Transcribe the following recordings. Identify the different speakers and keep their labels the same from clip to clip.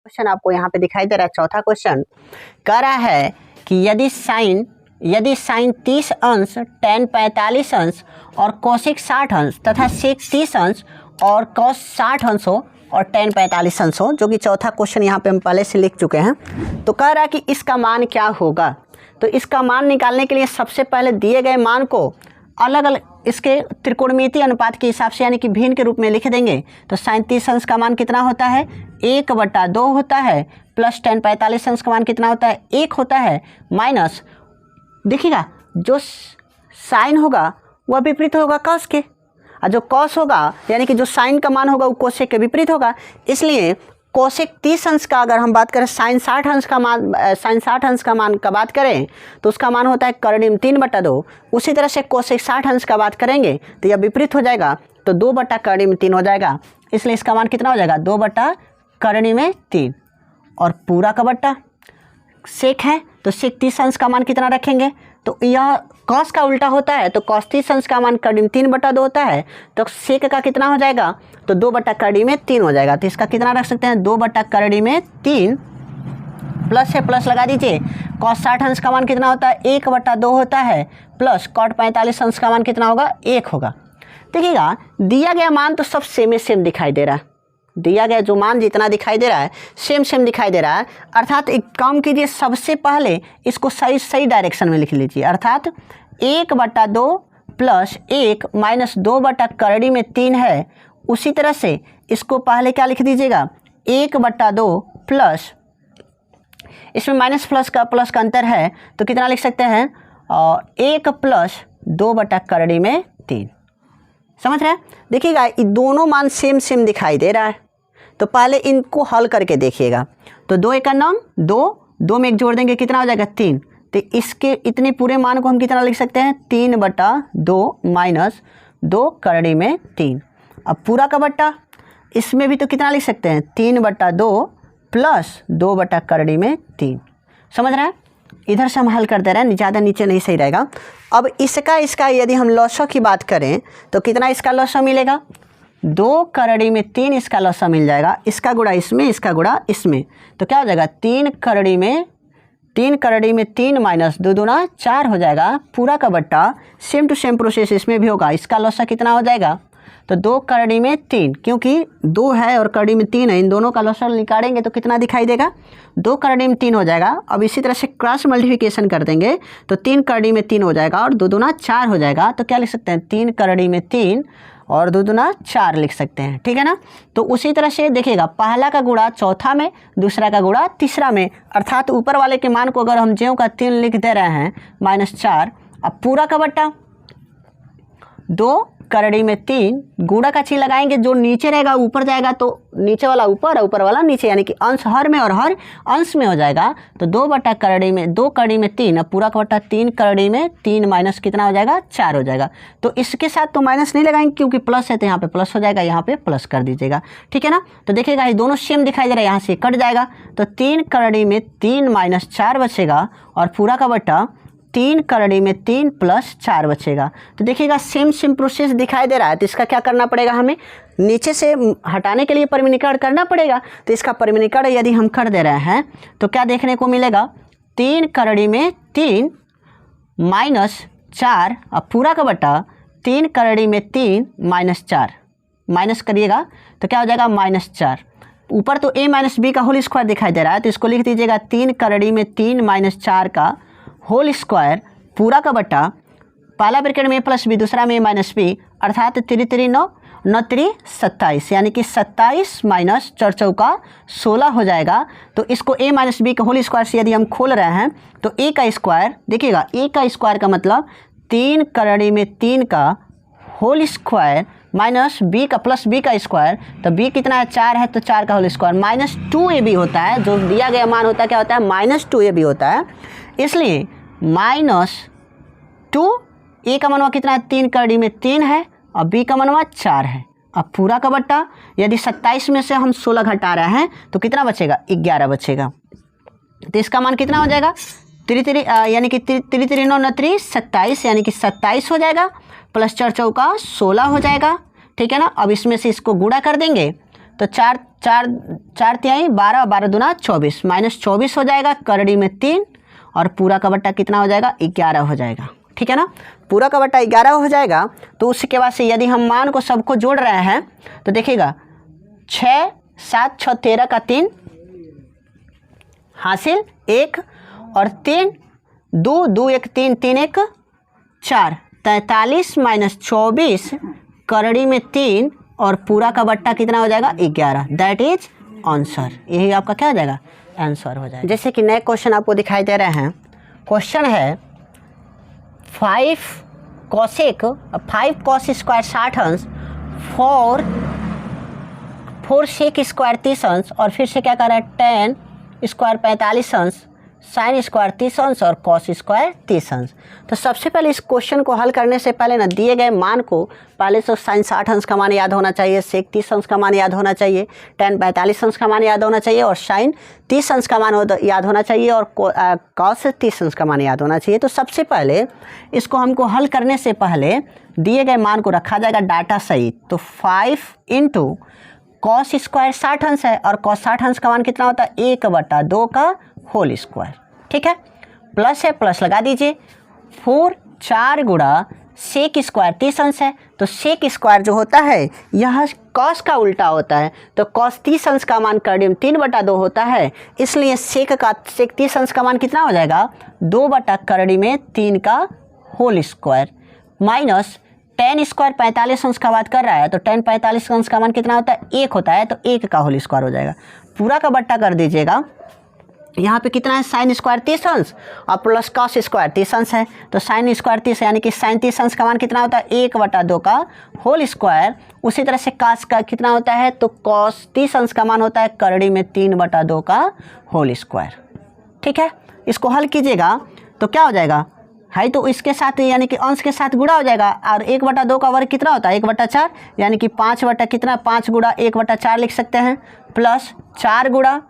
Speaker 1: Question आपको यहाँ पे दिखाई दे रहा है। चौथा क्वेश्चन कह रहा है कि यदि साइन 30 अंश, tan 45 अंश और कोसिक 60 अंश तथा सेक 30 अंश और कॉस 60 अंश हो और tan 45 अंश हो, जो कि चौथा क्वेश्चन यहाँ पे हम पहले से लिख चुके हैं। तो कह रहा है कि इसका मान क्या होगा। तो इसका मान निकालने के लिए सबसे पहले दिए गए मान को अलग अलग इसके त्रिकोणमितीय अनुपात के हिसाब से यानी कि भिन्न के रूप में लिख देंगे। तो साइन 30 अंश का मान कितना होता है, 1/2 होता है, प्लस tan 45 अंश का मान कितना होता है, 1 होता है, माइनस देखिएगा जो साइन होगा वह विपरीत होगा कॉस के, और जो कॉस होगा यानी कि जो साइन का मान होगा वो कोसेक के विपरीत होगा। इसलिए कोसेक 30 अंश का अगर हम बात करें, साइन 60 अंश का मान का बात करें तो उसका मान होता है कर्णिम 3/2। उसी तरह से कोसेक 60 अंश का बात करेंगे तो यह विपरीत हो जाएगा, तो 2/कर्णिम 3 हो जाएगा। इसलिए इसका मान कितना हो जाएगा, 2/कर्णिम 3। और पूरा का बट्टा सेक है तो सेक 30 अंश का मान कितना रखेंगे, तो यह कॉस का उल्टा होता है, तो कॉस 30 अंश का मान कर्णिम 3/2 होता है, तो सेक का कितना हो जाएगा, तो 2/कर्णिम 3 हो जाएगा। तो इसका कितना रख सकते हैं, 2/कर्णिम 3 प्लस है, प्लस लगा दीजिए। कॉस 60 अंश का मान कितना होता है, 1/2 होता है, प्लस कॉट 45 अंश का मान कितना होगा, 1 होगा। देखिएगा दिया गया मान तो सब सेम दिखाई दे रहा है, दिया गया जो मान जितना दिखाई दे रहा है सेम दिखाई दे रहा है। अर्थात एक काम कीजिए, सबसे पहले इसको सही डायरेक्शन में लिख लीजिए। अर्थात 1/2 प्लस 1 माइनस 2/कर्णिम 3 है। उसी तरह से इसको पहले क्या लिख दीजिएगा, 1/2 प्लस, इसमें माइनस प्लस का अंतर है तो कितना लिख सकते हैं, 1 प्लस 2/कर्णिम 3। समझ रहे हैं। देखिएगा ये दोनों मान सेम दिखाई दे रहा है, तो पहले इनको हल करके देखिएगा। तो 2 1 9, 2 में 1 जोड़ देंगे कितना हो जाएगा, 3। तो इसके इतने पूरे मान को हम कितना लिख सकते हैं, 3/2 माइनस 2/कर्णिम 3। अब पूरा का बट्टा इसमें भी तो कितना लिख सकते हैं, 3/2 प्लस 2/कर्णिम 3। समझ रहे हैं। इधर से हम हल करते रहे, ज़्यादा नीचे नहीं सही रहेगा। अब इसका यदि हम लॉसो की बात करें तो कितना इसका लॉसो मिलेगा, 2/कर्णिम 3 इसका लॉसो मिल जाएगा। इसका गुणा इसमें, इसका गुणा इसमें, तो क्या हो जाएगा, 3/कर्णिम 3 माइनस 2 दूना 4 हो जाएगा। पूरा का बट्टा सेम टू सेम प्रोसेस इसमें भी होगा। इसका लॉसो कितना हो जाएगा, तो 2/कर्णिम 3, क्योंकि 2 है और कर्णिम 3 है, इन दोनों का लॉसर निकालेंगे तो कितना दिखाई देगा, 2/कर्णिम 3 हो जाएगा। अब इसी तरह से क्रॉस मल्टीप्लिकेशन कर देंगे तो 3/कर्णिम 3 हो जाएगा और 2 दूना 4 हो जाएगा। तो क्या लिख सकते हैं, 3/कर्णिम 3 और 2 दूना 4 लिख सकते हैं, ठीक है ना। तो उसी तरह से देखिएगा, पहला का गुणा चौथा में, दूसरा का गुणा तीसरा में। अर्थात ऊपर वाले के मान को अगर हम ज्यों का 3 लिख दे रहे हैं -4। अब पूरा का बट्टा 2/कर्णिम 3 गुणा का चिन्ह लगाएंगे, जो नीचे रहेगा ऊपर जाएगा, तो नीचे वाला ऊपर और ऊपर वाला नीचे, यानी कि अंश हर में और हर अंश में हो जाएगा। तो 2/कर्णिम 3, अब पूरा का बट्टा 3/कर्णिम 3 माइनस कितना हो जाएगा, 4 हो जाएगा। तो इसके साथ तो माइनस नहीं लगाएंगे क्योंकि प्लस है, तो यहाँ पे प्लस हो जाएगा, यहाँ पे प्लस कर दीजिएगा, ठीक है ना। तो देखिएगा ये दोनों सेम दिखाई दे रहा है, यहाँ से कट जाएगा तो 3/कर्णिम 3 माइनस 4 बचेगा और पूरा का बट्टा 3/कर्णिम 3 प्लस 4 बचेगा। तो देखिएगा सेम प्रोसेस दिखाई दे रहा है। तो इसका क्या करना पड़ेगा, हमें नीचे से हटाने के लिए परिमीकरण करना पड़ेगा। तो इसका परिमीकरण यदि हम कर दे रहे हैं तो क्या देखने को मिलेगा, 3/कर्णिम 3 माइनस 4, अब पूरा का बट्टा 3/कर्णिम 3 माइनस 4, माइनस करिएगा तो क्या हो जाएगा, -4। ऊपर तो a माइनस बी का होल स्क्वायर दिखाई दे रहा है, तो इसको लिख दीजिएगा 3/कर्णिम 3 माइनस 4 का होल स्क्वायर, पूरा का बट्टा पहला ब्रैकेट में प्लस बी, दूसरा में माइनस बी, अर्थात 3 3 9 9 3 27, यानी कि 27 माइनस 4 चौका 16 हो जाएगा। तो इसको a माइनस बी का होल स्क्वायर से यदि हम खोल रहे हैं तो a का स्क्वायर, देखिएगा a का स्क्वायर का मतलब 3/कर्णिम 3 का होल स्क्वायर माइनस b का प्लस b का स्क्वायर, तो b कितना है, 4 है, तो 4 का होल स्क्वायर -2ab होता है। जो दिया गया मान होता है क्या होता है, -2ab होता है। इसलिए -2, a का मनवा कितना है, 3/कर्णिम 3 है और b का मनवा 4 है। अब पूरा का बट्टा यदि 27 में से हम 16 घटा रहे हैं तो कितना बचेगा, 11 बचेगा। तो इसका मान कितना हो जाएगा, 3 यानी कि 3 3 9 9 3 27, यानी कि 27 हो जाएगा, प्लस 4 चौका 16 हो जाएगा, ठीक है ना। अब इसमें से इसको गुणा कर देंगे तो 4 4 4 तिहाई 12, 12 दूना 24, -24 हो जाएगा, करड़ी में 3 और पूरा का बट्टा कितना हो जाएगा 11 हो जाएगा। ठीक है ना, पूरा का बट्टा 11 हो जाएगा। तो उसके बाद से यदि हम मान को सबको जोड़ रहे हैं तो देखिएगा 6 7 6 13 का 3 हासिल 1 और 3 2 2 1 3 3 1 4, 43 -24 करड़ी में 3 और पूरा का बट्टा कितना हो जाएगा 11। That is answer. यही आपका क्या हो जाएगा आंसर हो जाएगा। जैसे कि नए क्वेश्चन आपको दिखाई दे रहे हैं। क्वेश्चन है 5 cos स्क्वायर 60 अंश 4 sec स्क्वायर 30 अंश और फिर से क्या कर रहा है 10 स्क्वायर 45 अंश, साइन स्क्वायर 30 अंश और कॉस स्क्वायर 30 अंश। तो सबसे पहले इस क्वेश्चन को हल करने से पहले ना दिए गए मान को पहले तो साइन 60 अंश का मान याद होना चाहिए, सेक 30 अंश का मान याद होना चाहिए, tan 45 अंश का मान याद होना चाहिए और साइन 30 अंश का मान याद होना चाहिए और कॉस 30 अंश का मान याद होना चाहिए। तो सबसे पहले इसको हमको हल करने से पहले दिए गए मान को रखा जाएगा डाटा सहित। तो 5 इंटू कॉस स्क्वायर 60 अंश है और कॉस 60 अंश का मान कितना होता है 1/2 का होल स्क्वायर। ठीक है, प्लस है प्लस लगा दीजिए। 4 4 गुणा सेक स्क्वायर 30 अंश है तो सेक स्क्वायर जो होता है यह कॉस का उल्टा होता है। तो कॉस 30 अंश का मान करड़ी में 3/2 होता है, इसलिए सेक 30 अंश का मान कितना हो जाएगा 2/करड़ी में 3 का whole square minus tan square 45 अंश का बात कर रहा है तो tan 45 अंश का मान कितना होता है 1 होता है, तो 1 का होल स्क्वायर हो जाएगा। पूरा का बट्टा कर दीजिएगा। यहाँ पे कितना है साइन स्क्वायर 30 अंश और प्लस कॉस स्क्वायर 30 अंश है, तो साइन स्क्वायर 30 यानी कि साइन 30 अंश का मान कितना होता है 1/2 का होल स्क्वायर। उसी तरह से कॉस का कितना होता है तो कॉस 30 अंश का मान होता है करड़ी में 3/2 का होल स्क्वायर। ठीक है, इसको हल कीजिएगा तो क्या हो जाएगा है तो इसके साथ यानी कि अंश के साथ गुणा हो जाएगा और 1/2 का वर्ग कितना होता है 1/4 यानी कि 5 कितना 5 गुणा 1/4 लिख सकते हैं, प्लस 4 गुणा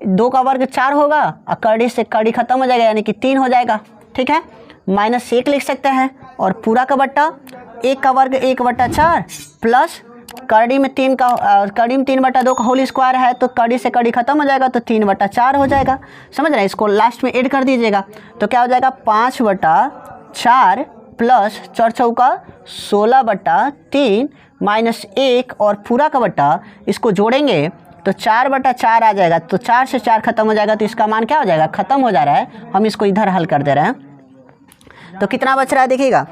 Speaker 1: 2 का वर्ग 4 होगा और करड़ी से करड़ी खत्म हो जाएगा यानी कि 3 हो जाएगा। ठीक है, -1 लिख सकते हैं और पूरा का बट्टा 1 का वर्ग 1/4 प्लस करड़ी में 3 का करड़ी में 3/2 का होल स्क्वायर है तो करड़ी से करड़ी खत्म हो जाएगा तो 3/4 हो जाएगा। समझ रहे हैं, इसको लास्ट में ऐड कर दीजिएगा तो क्या हो जाएगा 5/4 प्लस 4 चौका 16/3 -1 और पूरा का बट्टा इसको जोड़ेंगे तो 4/4 आ जाएगा, तो 4 से 4 खत्म हो जाएगा तो इसका मान क्या हो जाएगा खत्म हो जा रहा है। हम इसको इधर हल कर दे रहे हैं तो कितना बच रहा है देखिएगा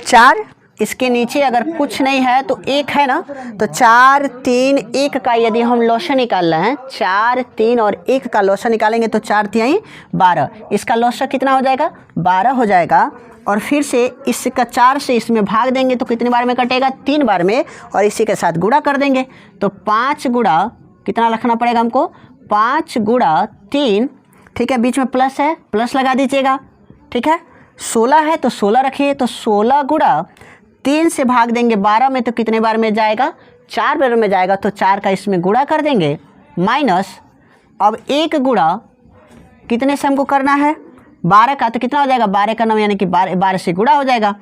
Speaker 1: 4, इसके नीचे अगर कुछ नहीं है तो 1 है ना, तो 4 3 1 का यदि हम लॉसन निकाल रहे हैं 4 3 और 1 का लॉसन निकालेंगे तो 4 तिहाई 12, इसका लॉसन कितना हो जाएगा 12 हो जाएगा। और फिर से इसका 4 से इसमें भाग देंगे तो कितनी बार में कटेगा 3 बार में और इसी के साथ गुणा कर देंगे तो 5 गुणा कितना लिखना पड़ेगा हमको 5 गुणा 3। ठीक है, बीच में प्लस है प्लस लगा दीजिएगा। ठीक है, 16 है तो 16 रखिए तो 16 गुणा 3 से भाग देंगे 12 में तो कितने बार में जाएगा 4 बार में जाएगा तो 4 का इसमें गुणा कर देंगे माइनस अब 1 गुणा कितने से हमको करना है 12 का तो कितना हो जाएगा 12 का 9 यानी कि 12 से गुणा हो जाएगा।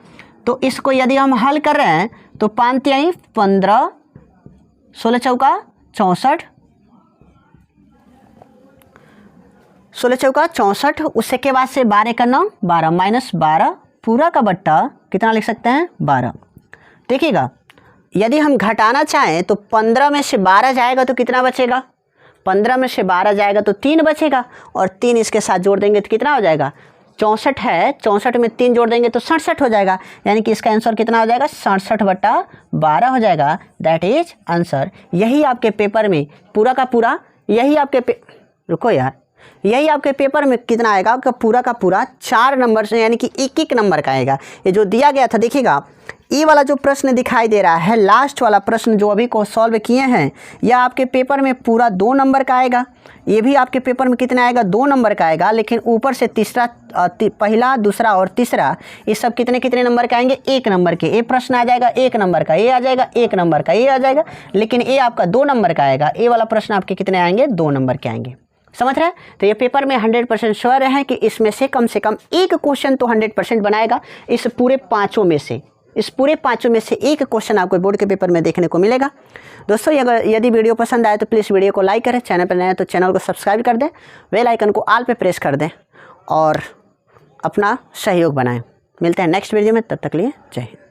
Speaker 1: तो इसको यदि हम हल कर रहे हैं तो 5 तिहाई 15 16 चौका 64 16 चौका 64, उससे के बाद से 12 का 9 12 -12 पूरा का बट्टा कितना लिख सकते हैं 12। देखिएगा यदि हम घटाना चाहें तो 15 में से 12 जाएगा तो कितना बचेगा 15 में से 12 जाएगा तो 3 बचेगा और 3 इसके साथ जोड़ देंगे तो कितना हो जाएगा 64 है, 64 में 3 जोड़ देंगे तो 67 हो जाएगा, यानी कि इसका आंसर कितना हो जाएगा 67/12 हो जाएगा। That is answer. यही आपके पेपर में पूरा का पूरा यही आपके रुको यार यही आपके पेपर में कितना आएगा आपका पूरा का पूरा 4 नंबर से यानी कि 1 नंबर का आएगा। ये जो दिया गया था देखिएगा ये वाला जो प्रश्न दिखाई दे रहा है लास्ट वाला प्रश्न जो अभी को सॉल्व किए हैं यह आपके पेपर में पूरा 2 नंबर का आएगा। ये भी आपके पेपर में कितना आएगा 2 नंबर का आएगा, लेकिन ऊपर से तीसरा पहला दूसरा और तीसरा ये सब कितने नंबर के आएंगे 1 नंबर के। ये प्रश्न आ जाएगा 1 नंबर का, ये आ जाएगा 1 नंबर का, ये आ जाएगा, लेकिन ये आपका 2 नंबर का आएगा। ये वाला प्रश्न आपके कितने आएंगे 2 नंबर के आएंगे। समझ रहे हैं? तो ये पेपर में 100% श्योर है कि इसमें से कम 1 क्वेश्चन तो 100% बनाएगा इस पूरे 5 में से। इस पूरे 5 में से एक क्वेश्चन आपको बोर्ड के पेपर में देखने को मिलेगा। दोस्तों यदि वीडियो पसंद आए तो प्लीज़ वीडियो को लाइक करें, चैनल पर नए हैं तो चैनल को सब्सक्राइब कर दें, बेल आइकन को ऑल पे प्रेस कर दें और अपना सहयोग बनाएं। मिलते हैं नेक्स्ट वीडियो में, तब तक लिए जय हिंद।